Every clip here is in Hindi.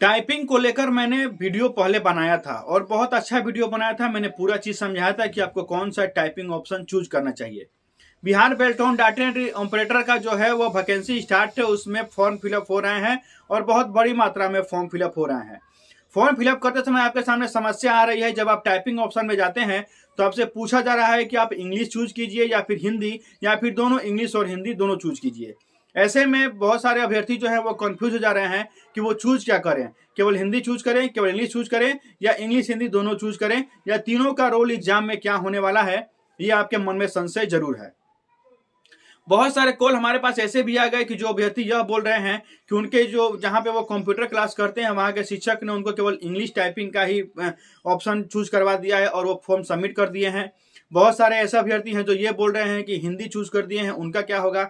टाइपिंग को लेकर मैंने वीडियो पहले बनाया था और बहुत अच्छा वीडियो बनाया था। मैंने पूरा चीज़ समझाया था कि आपको कौन सा टाइपिंग ऑप्शन चूज करना चाहिए। बिहार बेल्टोन डाटा एंट्री ऑपरेटर का जो है वो वैकेंसी स्टार्ट है, उसमें फॉर्म फिलअप हो रहे हैं और बहुत बड़ी मात्रा में फॉर्म फिलअप हो रहे हैं। फॉर्म फिलअप करते समय आपके सामने समस्या आ रही है। जब आप टाइपिंग ऑप्शन में जाते हैं तो आपसे पूछा जा रहा है कि आप इंग्लिश चूज कीजिए या फिर हिंदी, या फिर दोनों, इंग्लिश और हिंदी दोनों चूज कीजिए। ऐसे में बहुत सारे अभ्यर्थी जो है वो कंफ्यूज हो जा रहे हैं कि वो चूज क्या करें, केवल हिंदी चूज करें, केवल इंग्लिश चूज करें, या इंग्लिश हिंदी दोनों चूज करें, या तीनों का रोल एग्जाम में क्या होने वाला है। ये आपके मन में संशय जरूर है। बहुत सारे कॉल हमारे पास ऐसे भी आ गए कि जो अभ्यर्थी यह बोल रहे हैं कि उनके जो जहां पे वो कंप्यूटर क्लास करते हैं वहां के शिक्षक ने उनको केवल इंग्लिश टाइपिंग का ही ऑप्शन चूज करवा दिया है और वो फॉर्म सबमिट कर दिए हैं। बहुत सारे ऐसे अभ्यर्थी हैं जो ये बोल रहे हैं कि हिंदी चूज कर दिए हैं, उनका क्या होगा,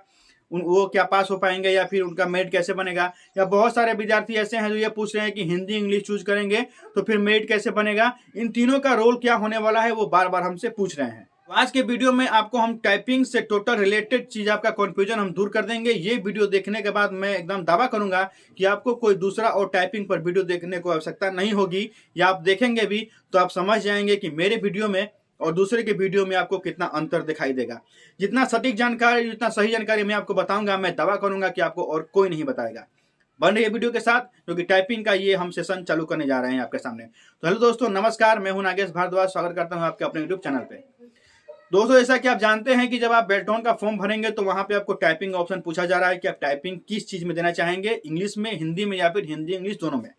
वो क्या पास हो पाएंगे या फिर उनका मेरिट कैसे बनेगा। या बहुत सारे विद्यार्थी ऐसे हैं जो ये पूछ रहे हैं कि हिंदी इंग्लिश चूज करेंगे तो फिर मेरिट कैसे बनेगा, इन तीनों का रोल क्या होने वाला है, वो बार बार हमसे पूछ रहे हैं। तो आज के वीडियो में आपको हम टाइपिंग से टोटल रिलेटेड चीज, आपका कंफ्यूजन हम दूर कर देंगे। ये वीडियो देखने के बाद मैं एकदम दावा करूंगा कि आपको कोई दूसरा और टाइपिंग पर वीडियो देखने को आवश्यकता नहीं होगी, या आप देखेंगे भी तो आप समझ जाएंगे कि मेरे वीडियो में और दूसरे के वीडियो में आपको कितना अंतर दिखाई देगा। जितना सटीक जानकारी, जितना सही जानकारी मैं आपको बताऊंगा, मैं दावा करूंगा कि आपको और कोई नहीं बताएगा। बन रही है वीडियो के साथ, क्योंकि टाइपिंग का ये हम सेशन चालू करने जा रहे हैं आपके सामने। तो हेलो दोस्तों, नमस्कार, मैं हूं नागेश भारद्वाज। स्वागत करता हूं आपके अपने यूट्यूब चैनल पे। दोस्तों, जैसा कि आप जानते हैं कि जब आप बेल्टोन का फॉर्म भरेंगे तो वहां पे आपको टाइपिंग ऑप्शन पूछा जा रहा है कि आप टाइपिंग किस चीज में देना चाहेंगे, इंग्लिश में, हिंदी में, या फिर हिंदी इंग्लिश दोनों में।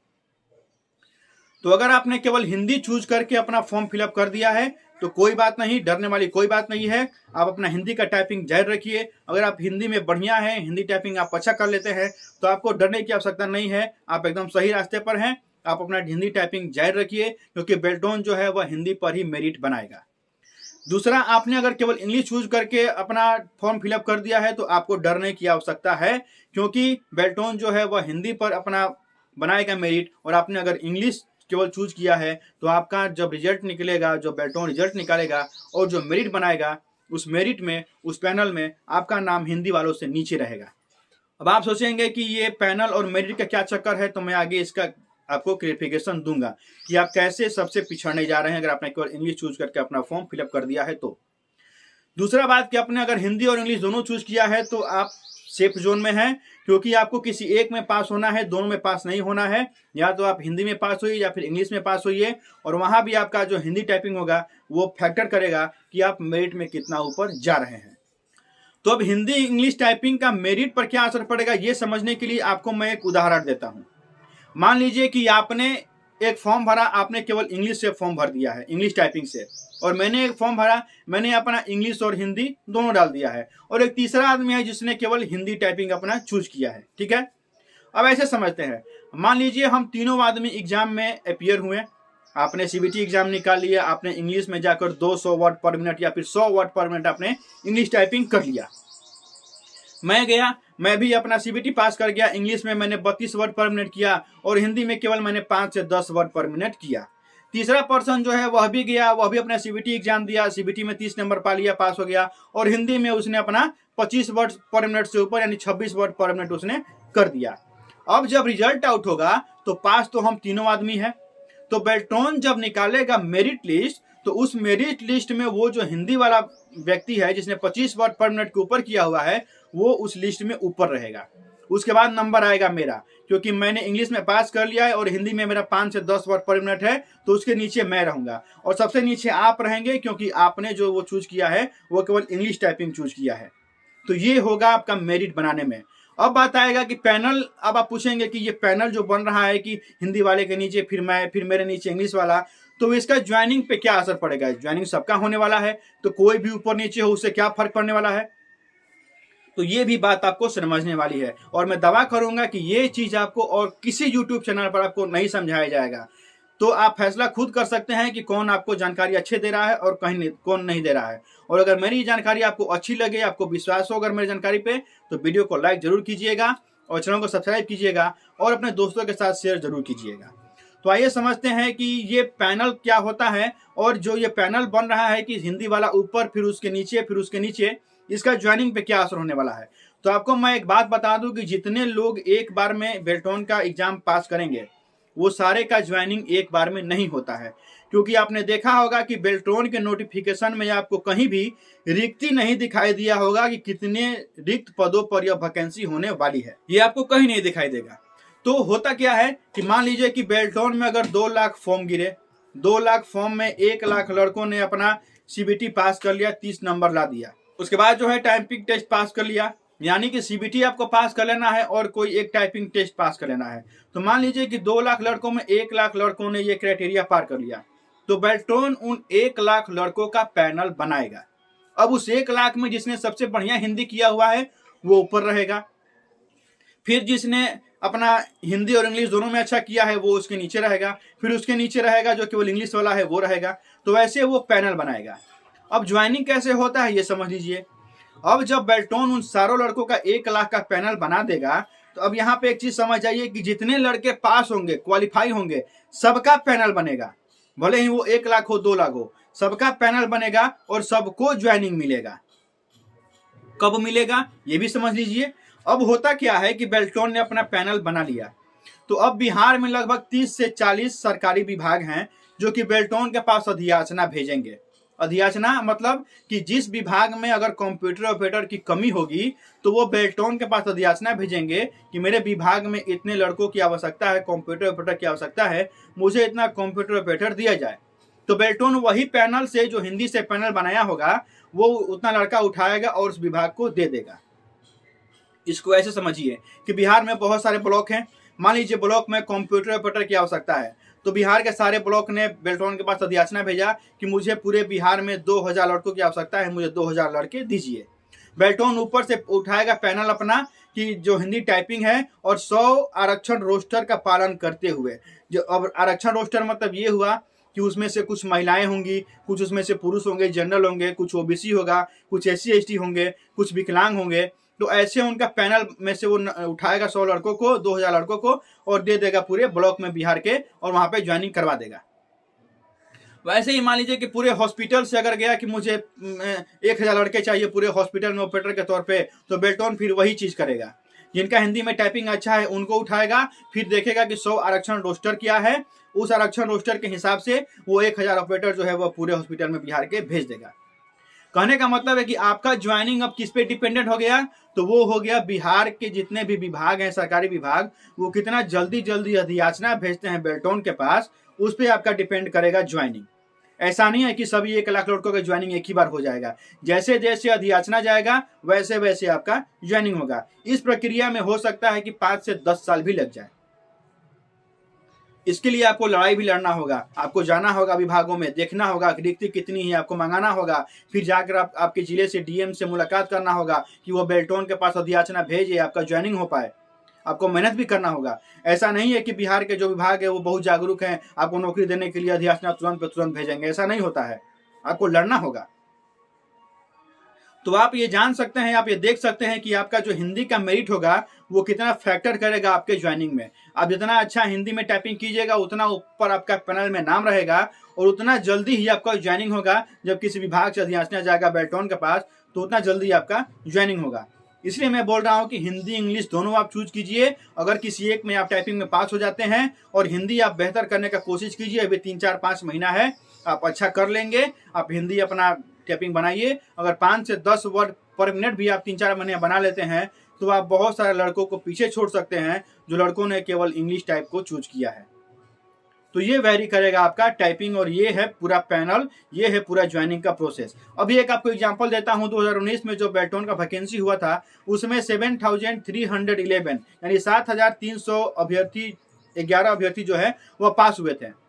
तो अगर आपने केवल हिंदी चूज करके अपना फॉर्म फिलअप कर दिया है तो कोई बात नहीं, डरने वाली कोई बात नहीं है। आप अपना हिंदी का टाइपिंग जारी रखिए। अगर आप हिंदी में बढ़िया हैं, हिंदी टाइपिंग आप अच्छा कर लेते हैं, तो आपको डरने की आवश्यकता नहीं है। आप एकदम सही रास्ते पर हैं। आप अपना हिंदी टाइपिंग जारी रखिए, क्योंकि बेल्टोन जो है वह हिंदी पर ही मेरिट बनाएगा। दूसरा, आपने अगर केवल इंग्लिश चूज करके अपना फॉर्म फिलअप कर दिया है तो आपको डरने की आवश्यकता है, क्योंकि बेल्टोन जो है वह हिंदी पर अपना बनाएगा मेरिट। और आपने अगर इंग्लिश केवल चूज किया है तो आपका जब रिजल्ट निकलेगा, जो बेल्टोन रिजल्ट निकालेगा और जो मेरिट बनाएगा, उस मेरिट में, उस पैनल में आपका नाम हिंदी वालों से नीचे रहेगा। अब आप सोचेंगे कि ये पैनल और मेरिट का क्या चक्कर है, तो मैं आगे इसका आपको क्लेरिफिकेशन दूंगा कि आप कैसे सबसे पिछड़ने जा रहे हैं अगर आपने केवल इंग्लिश चूज करके अपना फॉर्म फिलअप कर दिया है तो। दूसरा बात कि आपने अगर हिंदी और इंग्लिश दोनों चूज किया है तो आप सेफ जोन में हैं, क्योंकि आपको किसी एक में पास होना है, दोनों में पास नहीं होना है। या तो आप हिंदी में पास होइए या फिर इंग्लिश में पास होइए, और वहां भी आपका जो हिंदी टाइपिंग होगा वो फैक्टर करेगा कि आप मेरिट में कितना ऊपर जा रहे हैं। तो अब हिंदी इंग्लिश टाइपिंग का मेरिट पर क्या असर पड़ेगा, ये समझने के लिए आपको मैं एक उदाहरण देता हूं। मान लीजिए कि आपने एक फॉर्म भरा, आपने केवल इंग्लिश से फॉर्म भर दिया है, इंग्लिश टाइपिंग से, और मैंने एक फॉर्म भरा, मैंने अपना इंग्लिश और हिंदी दोनों डाल दिया है, और एक तीसरा आदमी है जिसने केवल हिंदी टाइपिंग अपना चूज किया है। ठीक है, अब ऐसे समझते हैं। मान लीजिए हम तीनों आदमी एग्जाम में अपियर हुए। आपने सीबीटी एग्जाम निकाल लिया, आपने इंग्लिश में जाकर 200 वर्ड पर मिनट या फिर 100 वर्ड पर मिनट आपने इंग्लिश टाइपिंग कर लिया। मैं गया, मैं भी अपना सीबीटी पास कर गया। इंग्लिश में मैंने 32 वर्ड पर मिनट किया और हिंदी में केवल मैंने 5 से 10 वर्ड पर मिनट किया। तीसरा पर्सन जो है वह भी गया, वह भी अपना सीबीटी एग्जाम दिया, सीबीटी में 30 नंबर पा लिया, पास हो गया, और हिंदी में उसने अपना 25 वर्ड पर मिनट से ऊपर यानी 26 वर्ड पर मिनट उसने कर दिया। अब जब रिजल्ट आउट होगा तो पास तो हम तीनों आदमी हैं। तो बेल्टोन जब निकालेगा मेरिट लिस्ट, तो उस मेरिट लिस्ट में वो जो हिंदी वाला व्यक्ति है जिसने 25 वर्ड पर मिनट के ऊपर किया हुआ है, वो उस लिस्ट में ऊपर रहेगा। उसके बाद नंबर आएगा मेरा, क्योंकि मैंने इंग्लिश में पास कर लिया है और हिंदी में मेरा 5 से 10 वर्ड पर मिनट है, तो उसके नीचे मैं रहूंगा, और सबसे नीचे आप रहेंगे, क्योंकि आपने जो वो चूज किया है वो केवल इंग्लिश टाइपिंग चूज किया है। तो ये होगा आपका मेरिट बनाने में। अब बात आएगा कि पैनल। अब आप पूछेंगे कि ये पैनल जो बन रहा है कि हिंदी वाले के नीचे फिर मैं, फिर मेरे नीचे इंग्लिश वाला, तो इसका ज्वाइनिंग पे क्या असर पड़ेगा। ज्वाइनिंग सबका होने वाला है, तो कोई भी ऊपर नीचे हो उससे क्या फर्क पड़ने वाला है। तो ये भी बात आपको समझने वाली है, और मैं दावा करूंगा कि ये चीज आपको और किसी यूट्यूब चैनल पर आपको नहीं समझाया जाएगा। तो आप फैसला खुद कर सकते हैं कि कौन आपको जानकारी अच्छे दे रहा है और कौन नहीं दे रहा है। और अगर मेरी जानकारी आपको अच्छी लगे, आपको विश्वास हो अगर मेरी जानकारी पे, तो वीडियो को लाइक जरूर कीजिएगा और चैनल को सब्सक्राइब कीजिएगा और अपने दोस्तों के साथ शेयर जरूर कीजिएगा। तो आइए समझते हैं कि ये पैनल क्या होता है, और जो ये पैनल बन रहा है कि हिंदी वाला ऊपर, फिर उसके नीचे, फिर उसके नीचे, इसका ज्वाइनिंग पे क्या असर होने वाला है। तो आपको मैं एक बात बता दूं कि जितने लोग एक बार में बेल्टोन का एग्जाम पास करेंगे वो सारे का ज्वाइनिंग एक बार में नहीं होता है, क्योंकि आपने देखा होगा कि बेल्ट्रॉन के नोटिफिकेशन में आपको कहीं भी रिक्ति नहीं दिखाई दिया होगा कि कितने रिक्त पदों पर यह वैकेंसी होने वाली है, ये आपको कहीं नहीं दिखाई देगा। तो होता क्या है कि मान लीजिए कि बेल्ट्रॉन में अगर 2 लाख फॉर्म गिरे, 2 लाख फॉर्म में 1 लाख लड़कों ने अपना सीबीटी पास कर लिया, 30 नंबर ला दिया, उसके बाद जो है टाइपिंग टेस्ट पास कर लिया, यानी कि सीबीटी आपको पास कर लेना है और कोई एक टाइपिंग टेस्ट पास कर लेना है। तो मान लीजिए कि 2 लाख लड़कों में 1 लाख लड़कों ने ये क्राइटेरिया पार कर लिया, तो बेल्ट्रॉन उन 1 लाख लड़कों का पैनल बनाएगा। अब उस 1 लाख में जिसने सबसे बढ़िया हिंदी किया हुआ है वो ऊपर रहेगा, फिर जिसने अपना हिंदी और इंग्लिश दोनों में अच्छा किया है वो उसके नीचे रहेगा, फिर उसके नीचे रहेगा जो केवल इंग्लिश वाला है वो रहेगा। तो वैसे वो पैनल बनाएगा। अब ज्वाइनिंग कैसे होता है ये समझ लीजिए। अब जब बेल्ट्रॉन उन सारों लड़कों का 1 लाख का पैनल बना देगा, तो अब यहाँ पे एक चीज समझ जाइए कि जितने लड़के पास होंगे, क्वालिफाई होंगे, सबका पैनल बनेगा, भले ही वो 1 लाख हो 2 लाख हो, सबका पैनल बनेगा और सबको ज्वाइनिंग मिलेगा। कब मिलेगा ये भी समझ लीजिए। अब होता क्या है कि बेल्ट्रॉन ने अपना पैनल बना लिया, तो अब बिहार में लगभग 30 से 40 सरकारी विभाग हैं जो कि बेल्ट्रॉन के पास अधियाचना भेजेंगे। अधियाचना मतलब कि जिस विभाग में अगर कंप्यूटर ऑपरेटर की कमी होगी तो वो बेल्ट्रॉन के पास अधियाचना भेजेंगे कि मेरे विभाग में इतने लड़कों की आवश्यकता है, कंप्यूटर ऑपरेटर की आवश्यकता है, मुझे इतना कंप्यूटर ऑपरेटर दिया जाए। तो बेल्ट्रॉन वही पैनल से जो हिंदी से पैनल बनाया होगा वो उतना लड़का उठाएगा और उस विभाग को दे देगा। इसको ऐसे समझिए कि बिहार में बहुत सारे ब्लॉक हैं, मान लीजिए ब्लॉक में कंप्यूटर ऑपरेटर की आवश्यकता है, तो बिहार के सारे ब्लॉक ने बेल्ट्रॉन के पास अधियाचना भेजा कि मुझे पूरे बिहार में 2000 लड़कों की आवश्यकता है, मुझे 2000 लड़के दीजिए। बेल्ट्रॉन ऊपर से उठाएगा पैनल अपना कि जो हिंदी टाइपिंग है और 100 आरक्षण रोस्टर का पालन करते हुए, जो अब आरक्षण रोस्टर मतलब ये हुआ कि उसमें से कुछ महिलाएं होंगी, कुछ उसमें से पुरुष होंगे, जनरल होंगे, कुछ ओबीसी होगा, कुछ SC ST होंगे, कुछ विकलांग होंगे। तो ऐसे उनका पैनल में से वो उठाएगा 100 लड़कों को, 2000 लड़कों को और दे देगा पूरे ब्लॉक में बिहार के, और वहां पे ज्वाइनिंग करवा देगा। वैसे ही मान लीजिए कि पूरे हॉस्पिटल से अगर गया कि मुझे 1000 लड़के चाहिए पूरे हॉस्पिटल में ऑपरेटर के तौर पे, तो बेल्ट्रॉन फिर वही चीज करेगा। जिनका हिंदी में टाइपिंग अच्छा है उनको उठाएगा, फिर देखेगा कि 100 आरक्षण रोस्टर क्या है, उस आरक्षण रोस्टर के हिसाब से वो 1000 ऑपरेटर जो है वो पूरे हॉस्पिटल में बिहार के भेज देगा। कहने का मतलब है कि आपका ज्वाइनिंग अब किस पे डिपेंडेंट हो गया, तो वो हो गया बिहार के जितने भी विभाग हैं, सरकारी विभाग, वो कितना जल्दी अधियाचना भेजते हैं बेल्ट्रॉन के पास, उस पर आपका डिपेंड करेगा ज्वाइनिंग। ऐसा नहीं है कि सभी 1 लाख लड़कों का ज्वाइनिंग एक ही बार हो जाएगा, जैसे जैसे अधियाचना जाएगा वैसे वैसे आपका ज्वाइनिंग होगा। इस प्रक्रिया में हो सकता है कि 5 से 10 साल भी लग जाए। इसके लिए आपको लड़ाई भी लड़ना होगा, आपको जाना होगा विभागों में, देखना होगा रिक्ति कितनी है, आपको मंगाना होगा, फिर जाकर आपके जिले से DM से मुलाकात करना होगा कि वो बेल्ट्रॉन के पास अधियाचना भेजे, आपका ज्वाइनिंग हो पाए। आपको मेहनत भी करना होगा। ऐसा नहीं है कि बिहार के जो विभाग है वो बहुत जागरूक हैं, आपको नौकरी देने के लिए अधियाचना तुरंत पे तुरंत भेजेंगे, ऐसा नहीं होता है। आपको लड़ना होगा। तो आप ये जान सकते हैं, आप ये देख सकते हैं कि आपका जो हिंदी का मेरिट होगा वो कितना फैक्टर करेगा आपके ज्वाइनिंग में। आप जितना अच्छा हिंदी में टाइपिंग कीजिएगा उतना ऊपर आपका पैनल में नाम रहेगा और उतना जल्दी ही आपका ज्वाइनिंग होगा। जब किसी विभाग से अधियाचना जाएगा बेल्ट्रॉन के पास तो उतना जल्दी आपका ज्वाइनिंग होगा। इसलिए मैं बोल रहा हूँ कि हिंदी इंग्लिश दोनों आप चूज कीजिए। अगर किसी एक में आप टाइपिंग में पास हो जाते हैं और हिंदी आप बेहतर करने का कोशिश कीजिए, अभी 3-4-5 महीना है, आप अच्छा कर लेंगे। आप हिंदी अपना टाइपिंग बनाइए। अगर 5 से 10 वर्ड पर मिनट भी आप 3-4 महीने बना लेते हैं तो आप बहुत सारे लड़कों को पीछे छोड़ सकते हैं जो लड़कों ने केवल इंग्लिश टाइप को चूज किया है। तो ये वेरी करेगा आपका टाइपिंग, और ये है पूरा पैनल, ये है पूरा ज्वाइनिंग का प्रोसेस। अभी एक आपको एग्जांपल देता हूं, 2019 में जो बेल्ट्रॉन का वैकेंसी हुआ था उसमें 7311 यानी 7300 अभ्यर्थी, 11 अभ्यर्थी जो है वह पास हुए थे।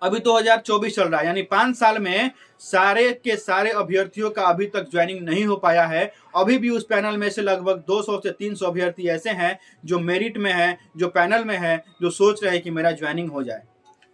अभी 2024 चल रहा है, यानी 5 साल में सारे के सारे अभ्यर्थियों का अभी तक ज्वाइनिंग नहीं हो पाया है। अभी भी उस पैनल में से लगभग 200 से 300 अभ्यर्थी ऐसे हैं जो मेरिट में है, जो पैनल में है, जो सोच रहे हैं कि मेरा ज्वाइनिंग हो जाए।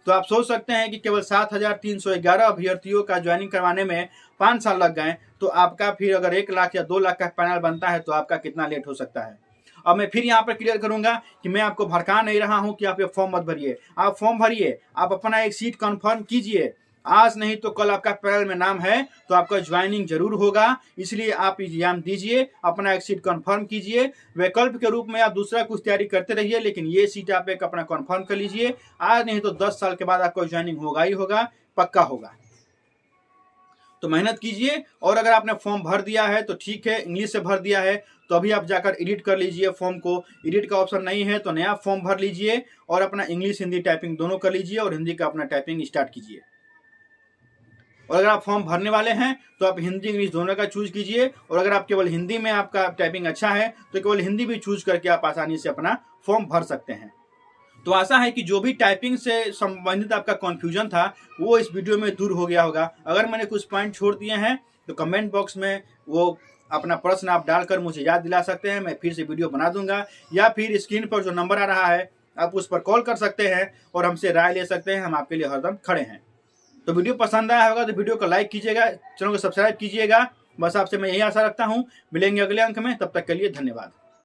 तो आप सोच सकते हैं कि केवल 7311 अभ्यर्थियों का ज्वाइनिंग करवाने में 5 साल लग गए, तो आपका फिर अगर 1 लाख या 2 लाख का पैनल बनता है तो आपका कितना लेट हो सकता है। अब मैं फिर यहाँ पर क्लियर करूंगा कि मैं आपको भड़का नहीं रहा हूं कि आप ये फॉर्म मत भरिए। आप फॉर्म भरिए, आप अपना एक सीट कंफर्म कीजिए, आज नहीं तो कल आपका पैनल में नाम है तो आपका ज्वाइनिंग जरूर होगा। इसलिए आप एग्जाम दीजिए, अपना एक सीट कंफर्म कीजिए। वैकल्प के रूप में आप दूसरा कुछ तैयारी करते रहिए, लेकिन ये सीट आप एक अपना कंफर्म कर लीजिए। आज नहीं तो 10 साल के बाद आपका ज्वाइनिंग होगा ही होगा, पक्का होगा। तो मेहनत कीजिए। और अगर आपने फॉर्म भर दिया है तो ठीक है, इंग्लिश से भर दिया है तो अभी आप जाकर एडिट कर लीजिए फॉर्म को। एडिट का ऑप्शन नहीं है तो नया फॉर्म भर लीजिए और अपना इंग्लिश हिंदी टाइपिंग दोनों कर लीजिए और हिंदी का अपना टाइपिंग स्टार्ट कीजिए। और अगर आप फॉर्म भरने वाले हैं तो आप हिंदी इंग्लिश दोनों का चूज कीजिए। और अगर आप केवल हिंदी में आपका टाइपिंग अच्छा है तो केवल हिंदी भी चूज करके आप आसानी से अपना फॉर्म भर सकते हैं। तो आशा है कि जो भी टाइपिंग से संबंधित आपका कन्फ्यूजन था वो इस वीडियो में दूर हो गया होगा। अगर मैंने कुछ पॉइंट छोड़ दिए हैं तो कमेंट बॉक्स में वो अपना प्रश्न आप डालकर मुझे याद दिला सकते हैं, मैं फिर से वीडियो बना दूंगा। या फिर स्क्रीन पर जो नंबर आ रहा है आप उस पर कॉल कर सकते हैं और हमसे राय ले सकते हैं, हम आपके लिए हरदम खड़े हैं। तो वीडियो पसंद आया होगा तो वीडियो को लाइक कीजिएगा, चैनल को सब्सक्राइब कीजिएगा। बस आपसे मैं यही आशा रखता हूँ। मिलेंगे अगले अंक में, तब तक के लिए धन्यवाद।